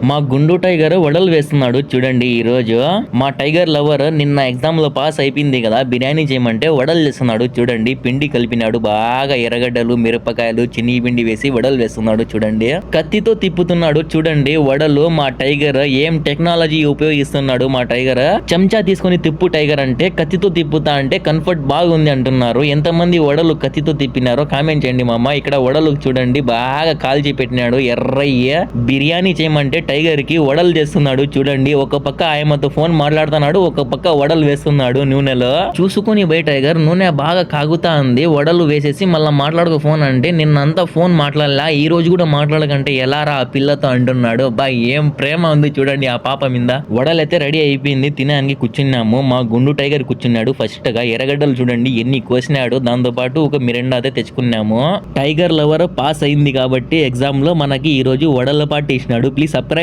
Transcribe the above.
మా గుండు టైగర్ వడలు వేస్తున్నాడు చూడండి ఈ రోజు. మా టైగర్ లవర్ నిన్న ఎగ్జామ్ లో పాస్ అయిపోయింది కదా, బిర్యానీ చేయమంటే వడలు చేస్తున్నాడు చూడండి. పిండి కలిపినాడు బాగా, ఎర్రగడ్డలు మిరపకాయలు చిన్ని పిండి వేసి వడలు వేస్తున్నాడు చూడండి. కత్తితో తిప్పుతున్నాడు చూడండి వడలు. మా టైగర్ ఏం టెక్నాలజీ ఉపయోగిస్తున్నాడు మా టైగర్. చెంచా తీసుకొని తిప్పు టైగర్ అంటే, కత్తితో తిప్పుతా అంటే కంఫర్ట్ బాగుంది అంటున్నారు. ఎంతమంది వడలు కత్తితో తిప్పినారో కామెంట్ చేయండి మామ. ఇక్కడ వడలు చూడండి బాగా కాల్చి పెట్టినాడు ఎర్రయ్య. బిర్యానీ చేయమంటే టైగర్ కి వడలు చేస్తున్నాడు చూడండి. ఒక పక్క ఆయమతో ఫోన్ మాట్లాడుతున్నాడు, ఒక పక్క వడలు వేస్తున్నాడు నూనెలో. చూసుకుని బై టైగర్, నూనె బాగా కాగుతా ఉంది, వడలు వేసేసి మళ్ళీ మాట్లాడుకో ఫోన్ అంటే, నిన్నంతా ఫోన్ మాట్లాడలా ఈ రోజు కూడా మాట్లాడకంటే ఎలా రా ఆ పిల్లతో అంటున్నాడు. బా ఏం ప్రేమ ఉంది చూడండి ఆ పాప మీద. వడలైతే రెడీ అయిపోయింది, తినడానికి కూర్చున్నాము. మా గుండు టైగర్ కూర్చున్నాడు ఫస్ట్ గా. ఎర్రగడ్డలు చూడండి ఎన్ని కోసినాడు, దాంతో పాటు ఒక మిరిండా అయితే తెచ్చుకున్నాము. టైగర్ లవర్ పాస్ అయింది కాబట్టి ఎగ్జామ్ లో మనకి ఈ రోజు వడల పాటు ఇచ్చినాడు. Please subscribe.